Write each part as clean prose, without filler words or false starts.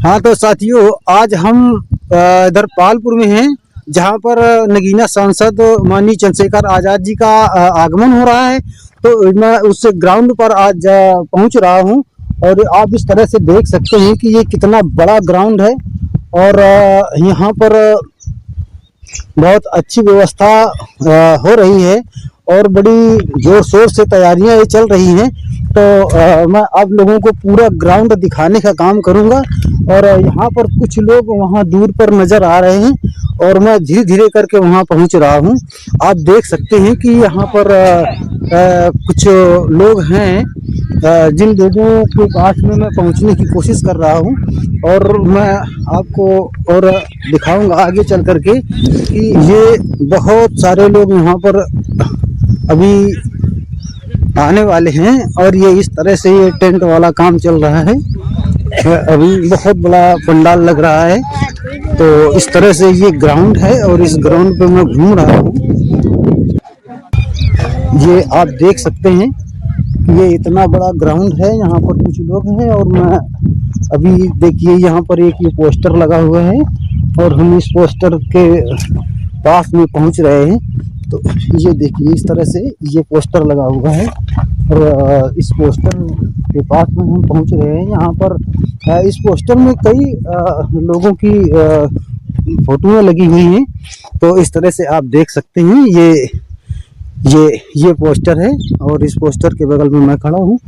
हाँ तो साथियों, आज हम इधर पालपुर में हैं, जहाँ पर नगीना सांसद माननीय चंद्रशेखर आज़ाद जी का आगमन हो रहा है। तो मैं उस ग्राउंड पर आज पहुँच रहा हूँ और आप इस तरह से देख सकते हैं कि ये कितना बड़ा ग्राउंड है और यहाँ पर बहुत अच्छी व्यवस्था हो रही है और बड़ी जोर शोर से तैयारियां ये चल रही हैं। तो मैं आप लोगों को पूरा ग्राउंड दिखाने का काम करूंगा और यहाँ पर कुछ लोग वहाँ दूर पर नज़र आ रहे हैं और मैं धीरे धीरे करके वहाँ पहुँच रहा हूँ। आप देख सकते हैं कि यहाँ पर कुछ लोग हैं जिन लोगों के पास में मैं पहुँचने की कोशिश कर रहा हूँ और मैं आपको और दिखाऊंगा आगे चल करके कि ये बहुत सारे लोग यहाँ पर अभी आने वाले हैं और ये इस तरह से ये टेंट वाला काम चल रहा है। अभी बहुत बड़ा पंडाल लग रहा है। तो इस तरह से ये ग्राउंड है और इस ग्राउंड पे मैं घूम रहा हूँ। ये आप देख सकते हैं कि ये इतना बड़ा ग्राउंड है, यहाँ पर कुछ लोग हैं और मैं अभी देखिए यहाँ पर एक ये पोस्टर लगा हुआ है और हम इस पोस्टर के पास में पहुँच रहे हैं। तो ये देखिए इस तरह से ये पोस्टर लगा हुआ है और इस पोस्टर के पास में हम पहुंच रहे हैं। यहाँ पर इस पोस्टर में कई लोगों की फोटोएं लगी हुई हैं। तो इस तरह से आप देख सकते हैं ये पोस्टर है और इस पोस्टर के बगल में मैं खड़ा हूँ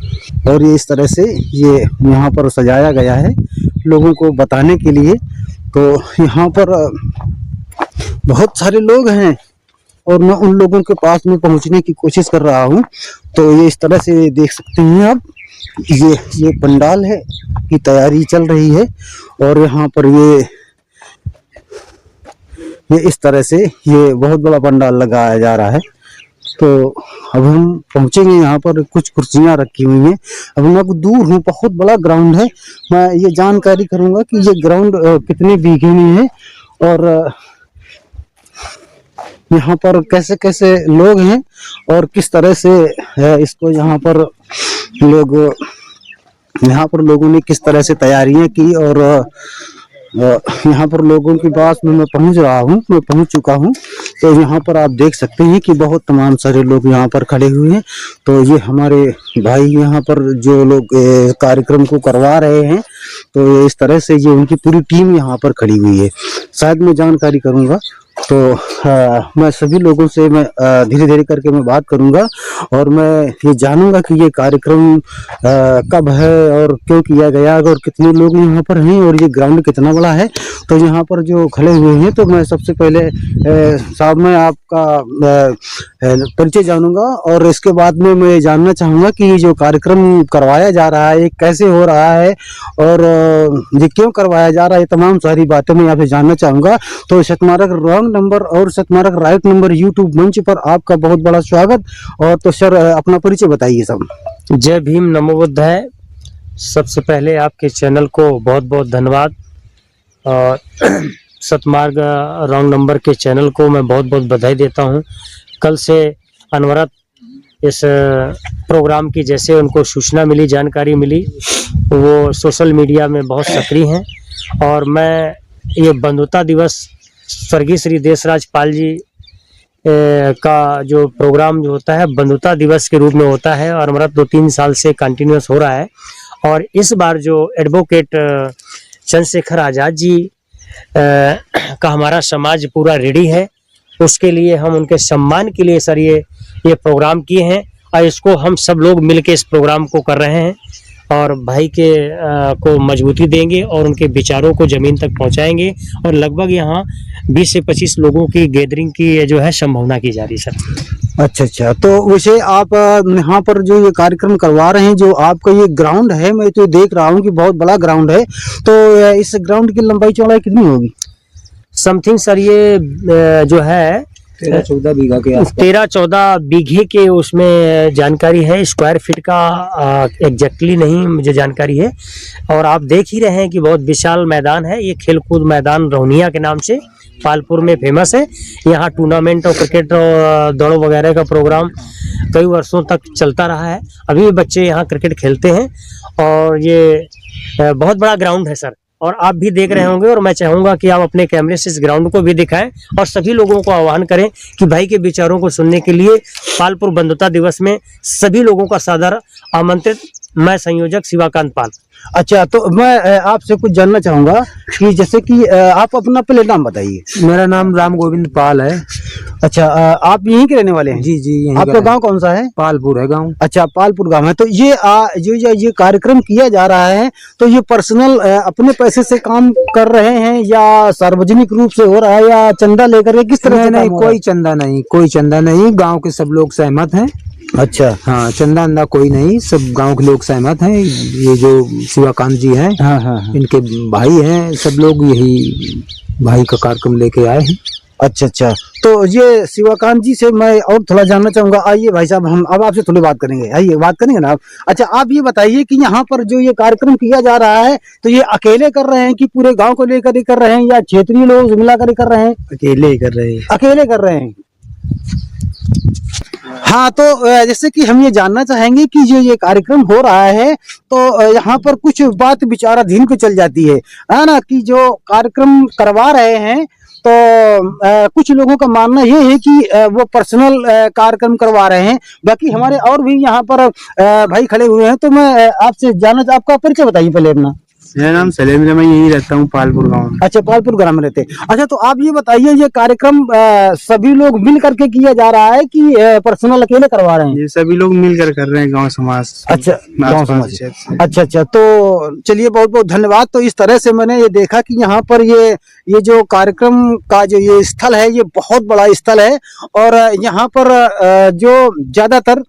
और ये इस तरह से ये यहाँ पर सजाया गया है लोगों को बताने के लिए। तो यहाँ पर बहुत सारे लोग हैं और मैं उन लोगों के पास में पहुंचने की कोशिश कर रहा हूं। तो ये इस तरह से देख सकते हैं आप, ये पंडाल है की तैयारी चल रही है और यहाँ पर ये इस तरह से ये बहुत बड़ा पंडाल लगाया जा रहा है। तो अब हम पहुंचेंगे, यहाँ पर कुछ कुर्सियां रखी हुई हैं। अब मैं दूर हूँ, बहुत बड़ा ग्राउंड है। मैं ये जानकारी करूंगा कि ये ग्राउंड कितने बीघे में है और यहाँ पर कैसे कैसे लोग हैं और किस तरह से इसको यहाँ पर लोगों ने किस तरह से तैयारियां की और यहाँ पर लोगों के पास में मैं पहुँच चुका हूँ। तो यहाँ पर आप देख सकते हैं कि बहुत तमाम सारे लोग यहाँ पर खड़े हुए हैं। तो ये हमारे भाई यहाँ पर जो लोग कार्यक्रम को करवा रहे हैं, तो इस तरह से ये उनकी पूरी टीम यहाँ पर खड़ी हुई है। शायद मैं जानकारी करूँगा तो मैं सभी लोगों से मैं धीरे धीरे करके मैं बात करूंगा और मैं ये जानूंगा कि ये कार्यक्रम कब है और क्यों किया गया और कितने लोग यहाँ पर हैं और ये ग्राउंड कितना बड़ा है। तो यहाँ पर जो खड़े हुए हैं, तो मैं सबसे पहले साहब मैं आपका परिचय जानूंगा और इसके बाद में मैं जानना चाहूँगा कि ये जो कार्यक्रम करवाया जा रहा है ये कैसे हो रहा है और ये क्यों करवाया जा रहा है, तमाम सारी बातें मैं यहाँ पे जानना चाहूँगा। तो सतमार्ग रॉन्ग नंबर और सतमार्ग राइट नंबर यूट्यूब मंच पर आपका बहुत बड़ा स्वागत। और तो सर अपना परिचय बताइए सब। जय भीम, नमो बुद्धाय। सबसे पहले आपके चैनल को बहुत बहुत धन्यवाद और सतमार्ग रॉन्ग नंबर के चैनल को मैं बहुत बहुत बधाई देता हूं। कल से अनवरत इस प्रोग्राम की जैसे उनको सूचना मिली, जानकारी मिली, वो सोशल मीडिया में बहुत सक्रिय हैं और मैं ये बंधुता दिवस स्वर्गीय श्री देशराज पाल जी का जो प्रोग्राम जो होता है बंधुता दिवस के रूप में होता है और अनवरत 2-3 साल से कंटिन्यूस हो रहा है। और इस बार जो एडवोकेट चंद्रशेखर आज़ाद जी का हमारा समाज पूरा रेडी है, उसके लिए हम उनके सम्मान के लिए सर ये प्रोग्राम किए हैं और इसको हम सब लोग मिलके इस प्रोग्राम को कर रहे हैं और भाई के को मजबूती देंगे और उनके विचारों को ज़मीन तक पहुंचाएंगे और लगभग यहाँ 20 से 25 लोगों की गैदरिंग की जो है संभावना की जा रही है सर। अच्छा, तो वैसे आप यहाँ पर जो ये कार्यक्रम करवा रहे हैं, जो आपका ये ग्राउंड है, मैं तो देख रहा हूँ कि बहुत बड़ा ग्राउंड है। तो इस ग्राउंड की लंबाई चौड़ाई कितनी होगी? समथिंग सर ये जो है 13-14 बीघा के 13-14 बीघे के उसमें जानकारी है। स्क्वायर फीट का एग्जैक्टली नहीं मुझे जानकारी है। और आप देख ही रहे हैं कि बहुत विशाल मैदान है। ये खेलकूद मैदान रोहनिया के नाम से पालपुर में फेमस है। यहाँ टूर्नामेंट और क्रिकेट और दौड़ वगैरह का प्रोग्राम कई वर्षों तक चलता रहा है। अभी बच्चे यहाँ क्रिकेट खेलते हैं और ये बहुत बड़ा ग्राउंड है सर। और आप भी देख रहे होंगे, और मैं चाहूंगा कि आप अपने कैमरे से इस ग्राउंड को भी दिखाएं और सभी लोगों को आह्वान करें कि भाई के विचारों को सुनने के लिए पालपुर बंधुता दिवस में सभी लोगों का सादर आमंत्रित। मैं संयोजक शिवाकांत पाल। अच्छा, तो मैं आपसे कुछ जानना चाहूंगा कि जैसे कि आप अपना पहले नाम बताइए। मेरा नाम राम गोविंद पाल है। अच्छा, आप यहीं के रहने वाले हैं? जी जी, यहीं आपका का गांव कौन सा है? पालपुर है गांव। अच्छा, पालपुर गांव है। तो ये कार्यक्रम किया जा रहा है, तो ये पर्सनल अपने पैसे से काम कर रहे हैं या सार्वजनिक रूप से हो रहा है या चंदा लेकर के, किस तरह से? नहीं, कोई चंदा नहीं, कोई चंदा नहीं, गांव के सब लोग सहमत हैं। अच्छा, हाँ, चंदा अंदा कोई नहीं, सब गांव के लोग सहमत हैं। ये जो शिवाकांत जी हैं, हाँ हाँ हाँ। इनके भाई हैं, सब लोग यही भाई का कार्यक्रम लेके आए हैं। अच्छा अच्छा, तो ये शिवाकांत जी से मैं और थोड़ा जानना चाहूंगा। आइए भाई साहब, हम अब आपसे थोड़ी बात करेंगे। आइए, बात करेंगे ना आप। अच्छा, आप ये बताइए कि यहाँ पर जो ये कार्यक्रम किया जा रहा है, तो ये अकेले कर रहे हैं कि पूरे गांव को लेकर ही कर रहे हैं या क्षेत्रीय लोग मिलाकर ही कर रहे हैं? अकेले ही कर रहे हैं। अकेले कर रहे हैं। हाँ, तो जैसे कि हम ये जानना चाहेंगे कि जो ये कार्यक्रम हो रहा है, तो यहाँ पर कुछ बात विचाराधीन को चल जाती है ना, कि जो कार्यक्रम करवा रहे हैं, तो कुछ लोगों का मानना ये है कि वो पर्सनल कार्यक्रम करवा रहे हैं। बाकी हमारे और भी यहाँ पर भाई खड़े हुए हैं, तो मैं आपसे जानना, आपका परिचय बताइए पहले अपना। मेरा नाम सलेम है, मैं यहीं रहता हूँ पालपुर गांव में। अच्छा, पालपुर ग्राम में रहते हैं। अच्छा, तो आप ये बताइए, ये कार्यक्रम सभी लोग मिल करके किया जा रहा है कि पर्सनल अकेले करवा रहे हैं? ये सभी लोग मिलकर कर रहे हैं, गांव समाज। अच्छा, गांव समाज। अच्छा अच्छा, तो चलिए, बहुत बहुत धन्यवाद। तो इस तरह से मैंने ये देखा कि यहाँ पर ये जो कार्यक्रम का जो ये स्थल है, ये बहुत बड़ा स्थल है, और यहाँ पर जो ज्यादातर,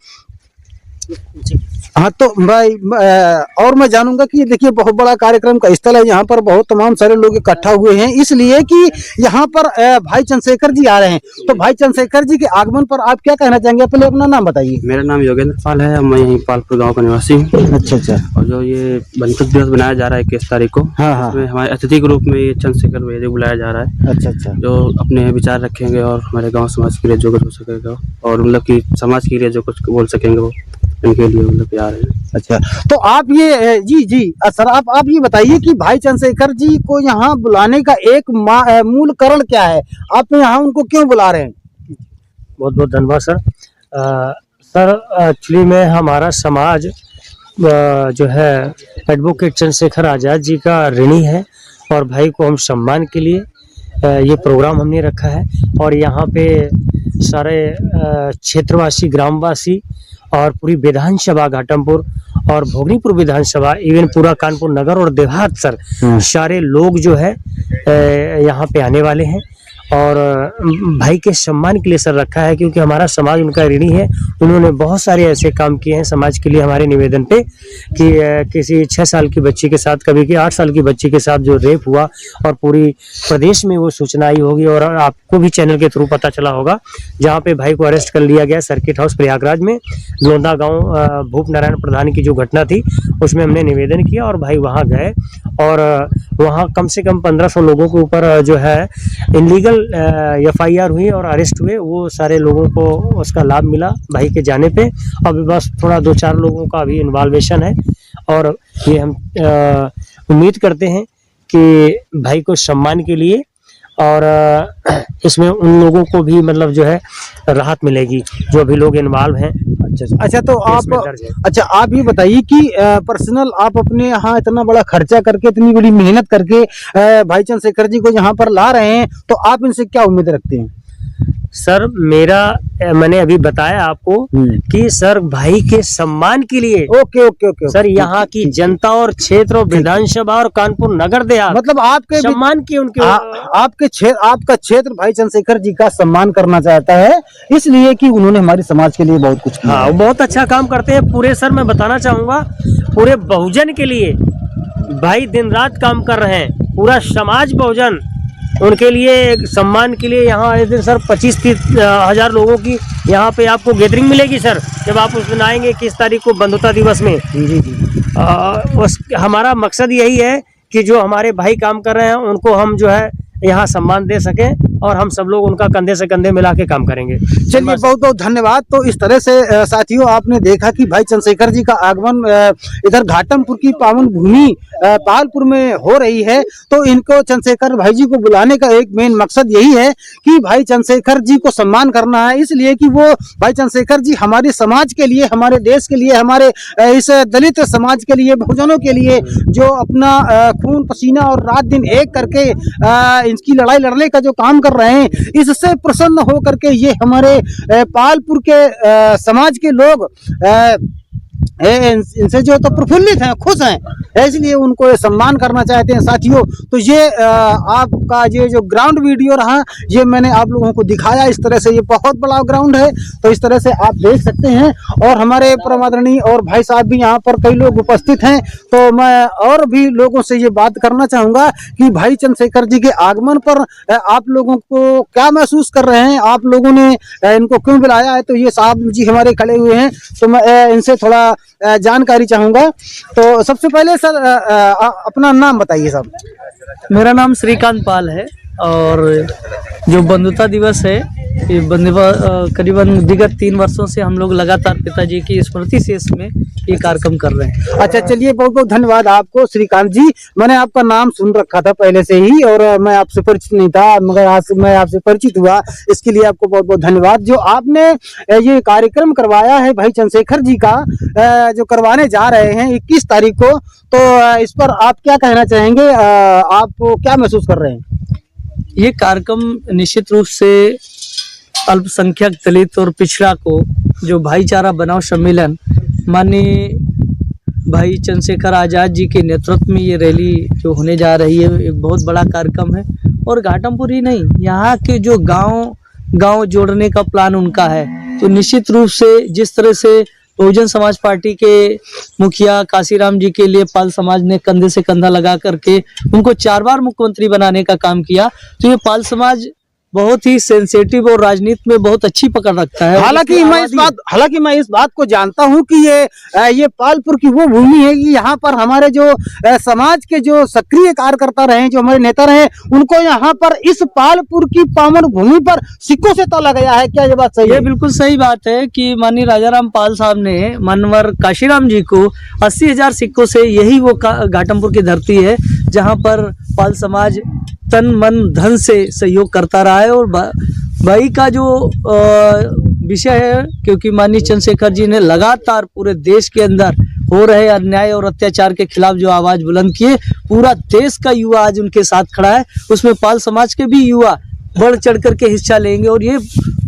हाँ, तो भाई और मैं जानूंगा कि देखिए, बहुत बड़ा कार्यक्रम का स्थल है, यहाँ पर बहुत तमाम सारे लोग इकट्ठा हुए हैं, इसलिए कि यहाँ पर भाई चंद्रशेखर जी आ रहे हैं। तो भाई चंद्रशेखर जी के आगमन पर आप क्या कहना चाहेंगे? पहले अपना नाम बताइए। मेरा नाम योगेंद्र पाल है, मैं यहीं पालपुर गांव का निवासी हूँ। अच्छा अच्छा, और जो ये बंधुता दिवस बनाया जा रहा है 21 तारीख को, हाँ हाँ, इसमें हमारे अतिथि के रूप में ये चंद्रशेखर भैया को बुलाया जा रहा है, अच्छा अच्छा, जो अपने विचार रखेंगे और हमारे गांव समाज के लिए जो कुछ हो सकेगा, और मतलब कि समाज के लिए जो कुछ बोल सकेंगे, वो इनके लिए मतलब आ रहे हैं। अच्छा, तो आप ये जी जी सर, आप ये बताइए कि भाई चंद्रशेखर जी को यहाँ बुलाने का एक मूल कारण क्या है? आप यहाँ उनको क्यों बुला रहे हैं? बहुत बहुत धन्यवाद सर। सर, एक्चुअली में हमारा समाज जो है एडवोकेट चंद्रशेखर आज़ाद जी का ऋणी है, और भाई को हम सम्मान के लिए ये प्रोग्राम हमने रखा है। और यहाँ पे सारे क्षेत्रवासी, ग्रामवासी और पूरी विधानसभा घाटमपुर और भोगनीपुर विधानसभा, इवन पूरा कानपुर नगर और देहात सर, सारे लोग जो है यहाँ पे आने वाले हैं। और भाई के सम्मान के लिए सर रखा है, क्योंकि हमारा समाज उनका ऋणी है। उन्होंने बहुत सारे ऐसे काम किए हैं समाज के लिए, हमारे निवेदन पे, कि किसी 6 साल की बच्ची के साथ, कभी कि 8 साल की बच्ची के साथ जो रेप हुआ, और पूरी प्रदेश में वो सूचना आई होगी, और आपको भी चैनल के थ्रू पता चला होगा, जहाँ पे भाई को अरेस्ट कर लिया गया सर्किट हाउस प्रयागराज में, लोंदा गाँव, भूप नारायण प्रधान की जो घटना थी, उसमें हमने निवेदन किया और भाई वहाँ गए, और वहाँ कम से कम 1500 लोगों के ऊपर जो है इनलीगल FIR हुई और अरेस्ट हुए। वो सारे लोगों को उसका लाभ मिला भाई के जाने पे। अभी बस थोड़ा 2-4 लोगों का अभी इन्वॉल्वेशन है, और ये हम उम्मीद करते हैं कि भाई को सम्मान के लिए, और इसमें उन लोगों को भी मतलब जो है राहत मिलेगी जो अभी लोग इन्वॉल्व हैं। अच्छा, तो आप ये बताइए कि पर्सनल आप अपने यहाँ इतना बड़ा खर्चा करके, इतनी बड़ी मेहनत करके भाई चंद्रशेखर जी को यहाँ पर ला रहे हैं, तो आप इनसे क्या उम्मीद रखते हैं? सर, मैंने अभी बताया आपको कि सर भाई के सम्मान के लिए, ओके सर, यहाँ की जनता और क्षेत्र और विधानसभा और कानपुर नगर देहात, मतलब आपके सम्मान की उनके आपका क्षेत्र भाई चंद्रशेखर जी का सम्मान करना चाहता है, इसलिए कि उन्होंने हमारे समाज के लिए बहुत कुछ किया। हाँ, वो बहुत अच्छा काम करते हैं पूरे। सर, मैं बताना चाहूंगा, पूरे बहुजन के लिए भाई दिन रात काम कर रहे हैं। पूरा समाज बहुजन, उनके लिए सम्मान के लिए यहाँ इस दिन सर 25-30 हज़ार लोगों की यहाँ पे आपको गैदरिंग मिलेगी सर, जब आप उस दिन आएंगे 21 तारीख को बंधुता दिवस में। जी। हमारा मकसद यही है कि जो हमारे भाई काम कर रहे हैं उनको हम जो है यहाँ सम्मान दे सके और हम सब लोग उनका कंधे से कंधे मिला के काम करेंगे। चलिए, बहुत बहुत धन्यवाद। तो इस तरह से साथियों, आपने देखा कि भाई चंद्रशेखर जी का आगमन इधर घाटमपुर की पावन भूमि पालपुर में हो रही है। तो इनको चंद्रशेखर भाई जी को बुलाने का एक मेन मकसद यही है कि भाई चंद्रशेखर जी को सम्मान करना है, इसलिए कि वो भाई चंद्रशेखर जी हमारे समाज के लिए, हमारे देश के लिए, हमारे इस दलित समाज के लिए, बहुजनों के लिए जो अपना खून पसीना और रात दिन एक करके इनकी लड़ाई लड़ने का जो काम कर रहे हैं, इससे प्रसन्न हो करके ये हमारे पालपुर के समाज के लोग इनसे जो तो प्रफुल्लित हैं, खुश हैं, इसलिए उनको ये सम्मान करना चाहते हैं। साथियों, तो ये आपका ये जो ग्राउंड वीडियो रहा, ये मैंने आप लोगों को दिखाया। इस तरह से ये बहुत बड़ा ग्राउंड है, तो इस तरह से आप देख सकते हैं। और हमारे परम आदरणीय और भाई साहब भी यहाँ पर कई लोग उपस्थित हैं। तो मैं और भी लोगों से ये बात करना चाहूँगा कि भाई चंद्रशेखर जी के आगमन पर आप लोगों को क्या महसूस कर रहे हैं, आप लोगों ने इनको क्यों बुलाया है। तो ये साहब जी हमारे खड़े हुए हैं, तो मैं इनसे थोड़ा जानकारी चाहूंगा। तो सबसे पहले सर अपना नाम बताइए साहब। मेरा नाम श्रीकांत पाल है और जो बंधुता दिवस है, ये करीबन विगत 3 वर्षों से हम लोग लगातार पिताजी की स्मृति से इसमें ये कार्यक्रम कर रहे हैं। अच्छा, चलिए, बहुत बहुत धन्यवाद आपको श्रीकांत जी। मैंने आपका नाम सुन रखा था पहले से ही और मैं आपसे परिचित नहीं था, मगर आज मैं आपसे परिचित हुआ, इसके लिए आपको बहुत बहुत धन्यवाद। जो आपने ये कार्यक्रम करवाया है भाई चंद्रशेखर जी का, जो करवाने जा रहे हैं 21 तारीख को, तो इस पर आप क्या कहना चाहेंगे, आप क्या महसूस कर रहे हैं? ये कार्यक्रम निश्चित रूप से अल्पसंख्यक, दलित और पिछड़ा को जो भाईचारा बनाओ सम्मेलन माननीय भाई चंद्रशेखर आज़ाद जी के नेतृत्व में ये रैली जो होने जा रही है, एक बहुत बड़ा कार्यक्रम है। और घाटमपुर ही नहीं, यहाँ के जो गांव जोड़ने का प्लान उनका है। तो निश्चित रूप से जिस तरह से बहुजन समाज पार्टी के मुखिया काशीराम जी के लिए पाल समाज ने कंधे से कंधा लगा करके उनको 4 बार मुख्यमंत्री बनाने का काम किया, तो ये पाल समाज बहुत ही सेंसिटिव और राजनीति में बहुत अच्छी पकड़ रखता है। हालांकि मैं इस बात को जानता हूं कि ये पालपुर की वो भूमि है कि यहाँ पर हमारे जो समाज के जो सक्रिय कार्यकर्ता रहे, जो हमारे नेता रहे, उनको यहाँ पर इस पालपुर की पावन भूमि पर सिक्कों से तोला गया है। क्या ये बात सही है? ये बिल्कुल सही बात है कि माननीय राजाराम पाल साहब ने मानवर काशीराम जी को 80,000 सिक्कों से, यही वो घाटमपुर की धरती है जहाँ पर पाल समाज तन मन धन से सहयोग करता रहा है। और भाई का जो विषय है, क्योंकि माननीय चंद्रशेखर जी ने लगातार पूरे देश के अंदर हो रहे अन्याय और अत्याचार के खिलाफ जो आवाज बुलंद किए, पूरा देश का युवा आज उनके साथ खड़ा है। उसमें पाल समाज के भी युवा बढ़ चढ़ करके हिस्सा लेंगे। और ये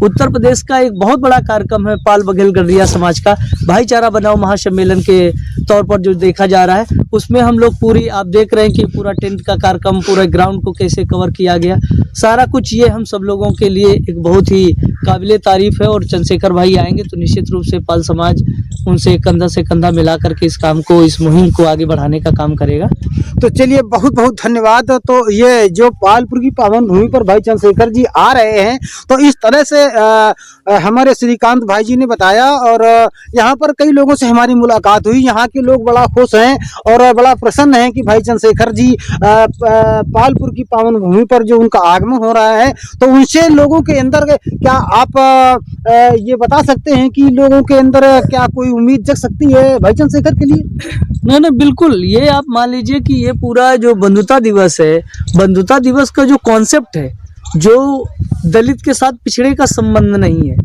उत्तर प्रदेश का एक बहुत बड़ा कार्यक्रम है पाल बघेल गडरिया समाज का भाईचारा बनाओ महासम्मेलन के तौर पर जो देखा जा रहा है, उसमें हम लोग पूरी, आप देख रहे हैं कि पूरा टेंट का कार्यक्रम, पूरे ग्राउंड को कैसे कवर किया गया, सारा कुछ ये हम सब लोगों के लिए एक बहुत ही काबिले तारीफ है। और चंद्रशेखर भाई आएंगे तो निश्चित रूप से पाल समाज उनसे कंधा मिला करके इस काम को, इस मुहिम को आगे बढ़ाने का काम करेगा। तो चलिए, बहुत बहुत धन्यवाद। तो ये जो पालपुर की पावन भूमि पर भाई चंद्रशेखर जी आ रहे हैं, तो इस तरह से हमारे श्रीकांत भाई जी ने बताया। और यहाँ पर कई लोगों से हमारी मुलाकात हुई, यहाँ के लोग बड़ा खुश हैं और बड़ा प्रसन्न हैं कि भाई चंद्रशेखर जी पालपुर की पावन भूमि पर जो उनका आगमन हो रहा है, तो उनसे लोगों के अंदर क्या आप ये बता सकते हैं कि लोगों के अंदर क्या कोई उम्मीद जग सकती है भाई चंद्रशेखर के लिए? नहीं, बिल्कुल। ये आप मान लीजिए कि ये पूरा जो बंधुता दिवस है, बंधुता दिवस का जो कॉन्सेप्ट है, जो दलित के साथ पिछड़े का संबंध नहीं है,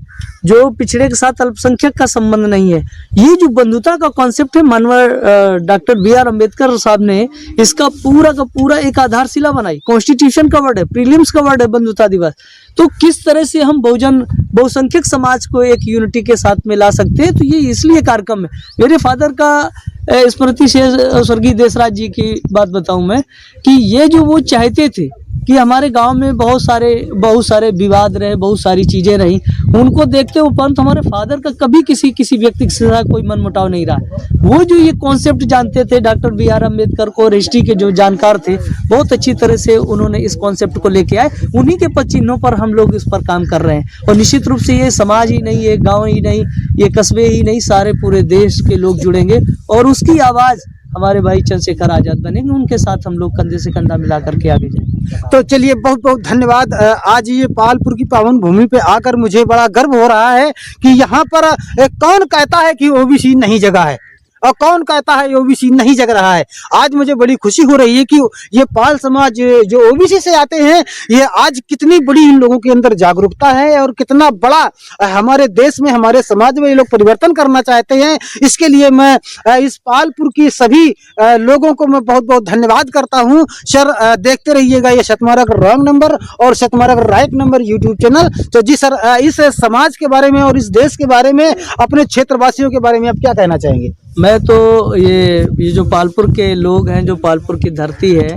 जो पिछड़े के साथ अल्पसंख्यक का संबंध नहीं है, ये जो बंधुता का कॉन्सेप्ट है, मानवर डॉक्टर BR अम्बेडकर साहब ने इसका पूरा का पूरा एक आधारशिला बनाई। कॉन्स्टिट्यूशन का वर्ड है, प्रीलिम्स का वर्ड है बंधुता दिवस। तो किस तरह से हम बहुसंख्यक समाज को एक यूनिटी के साथ में ला सकते हैं, तो ये इसलिए कार्यक्रम है। मेरे फादर का स्मृति से स्वर्गीय देशराज जी की बात बताऊं मैं, कि ये जो वो चाहते थे कि हमारे गांव में बहुत सारे विवाद रहे, बहुत सारी चीजें रही, उनको देखते उपरांत हमारे फादर का कभी किसी व्यक्ति के साथ कोई मनमुटाव नहीं रहा। वो जो ये कॉन्सेप्ट जानते थे, डॉक्टर BR अम्बेडकर को, हिस्ट्री के जो जानकार थे, बहुत अच्छी तरह से उन्होंने इस कॉन्सेप्ट को लेके आए। उन्हीं के पद चिन्हों पर हम लोग इस पर काम कर रहे हैं। और निश्चित रूप से ये समाज ही नहीं, ये गाँव ही नहीं, ये कस्बे ही नहीं, सारे पूरे देश के लोग जुड़ेंगे और उसकी आवाज़ हमारे भाई चंद्रशेखर आज़ाद बनेंगे। उनके साथ हम लोग कंधे से कंधा मिला करके आगे जाएंगे। तो चलिए बहुत बहुत धन्यवाद। आज ये पालपुर की पावन भूमि पे आकर मुझे बड़ा गर्व हो रहा है कि यहाँ पर कौन कहता है कि ओबीसी नहीं जगा है और कौन कहता है ओबीसी नहीं जग रहा है। आज मुझे बड़ी खुशी हो रही है कि ये पाल समाज जो ओबीसी से आते हैं, ये आज कितनी बड़ी इन लोगों के अंदर जागरूकता है और कितना बड़ा हमारे देश में, हमारे समाज में ये लोग परिवर्तन करना चाहते हैं। इसके लिए मैं इस पालपुर की सभी लोगों को मैं बहुत बहुत धन्यवाद करता हूँ। सर देखते रहिएगा ये सतमार्ग रॉन्ग नंबर और सतमार्ग राइट नंबर यूट्यूब चैनल। तो जी सर, इस समाज के बारे में और इस देश के बारे में, अपने क्षेत्रवासियों के बारे में आप क्या कहना चाहेंगे? मैं तो ये जो पालपुर के लोग हैं, जो पालपुर की धरती है,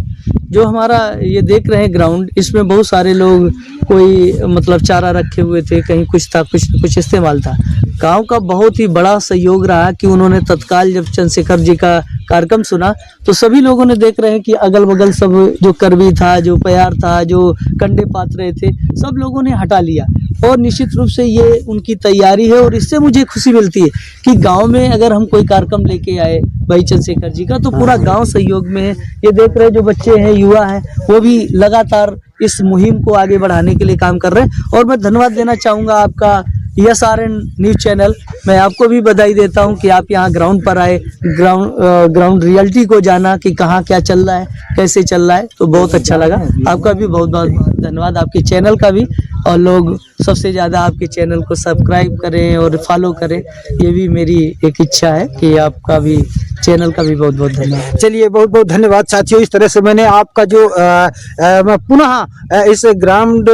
जो हमारा ये देख रहे हैं ग्राउंड, इसमें बहुत सारे लोग कोई मतलब चारा रखे हुए थे, कहीं कुछ था, कुछ इस्तेमाल था। गांव का बहुत ही बड़ा सहयोग रहा कि उन्होंने तत्काल जब चंद्रशेखर जी का कार्यक्रम सुना तो सभी लोगों ने देख रहे हैं कि अगल बगल सब जो करवी था, जो प्यार था, जो कंडे पात रहे थे, सब लोगों ने हटा लिया। और निश्चित रूप से ये उनकी तैयारी है और इससे मुझे खुशी मिलती है कि गांव में अगर हम कोई कार्यक्रम लेके आए भाई चंद्रशेखर जी का, तो पूरा गांव सहयोग में है। ये देख रहे जो बच्चे हैं, युवा हैं, वो भी लगातार इस मुहिम को आगे बढ़ाने के लिए काम कर रहे हैं। और मैं धन्यवाद देना चाहूँगा आपका SRN न्यूज़ चैनल। मैं आपको भी बधाई देता हूं कि आप यहां ग्राउंड पर आए, ग्राउंड रियलिटी को जाना कि कहां क्या चल रहा है, कैसे चल रहा है, तो बहुत अच्छा लगा। आपका भी बहुत बहुत धन्यवाद, आपके चैनल का भी। और लोग सबसे ज़्यादा आपके चैनल को सब्सक्राइब करें और फॉलो करें, ये भी मेरी एक इच्छा है कि आपका भी चैनल का भी बहुत बहुत धन्यवाद। चलिए बहुत बहुत धन्यवाद साथियों। इस तरह से मैंने आपका जो मैं पुनः इस ग्राउंड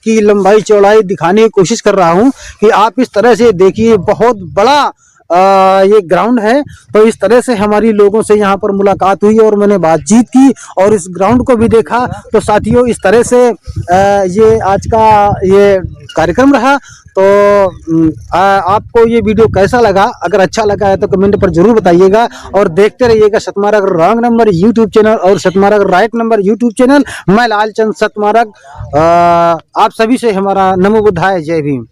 की लंबाई चौड़ाई दिखाने की कोशिश कर रहा हूं कि आप इस तरह से देखिए, बहुत बड़ा ये ग्राउंड है। तो इस तरह से हमारी लोगों से यहाँ पर मुलाकात हुई और मैंने बातचीत की और इस ग्राउंड को भी देखा। तो साथियों, इस तरह से ये आज का ये कार्यक्रम रहा। तो आपको ये वीडियो कैसा लगा? अगर अच्छा लगा है तो कमेंट पर जरूर बताइएगा और देखते रहिएगा सतमार्ग रॉन्ग नंबर यूट्यूब चैनल और सतमार्ग राइट नंबर यूट्यूब चैनल। मैं लालचंद सतमार्ग, आप सभी से हमारा नमो बुद्धाय, जय भीम।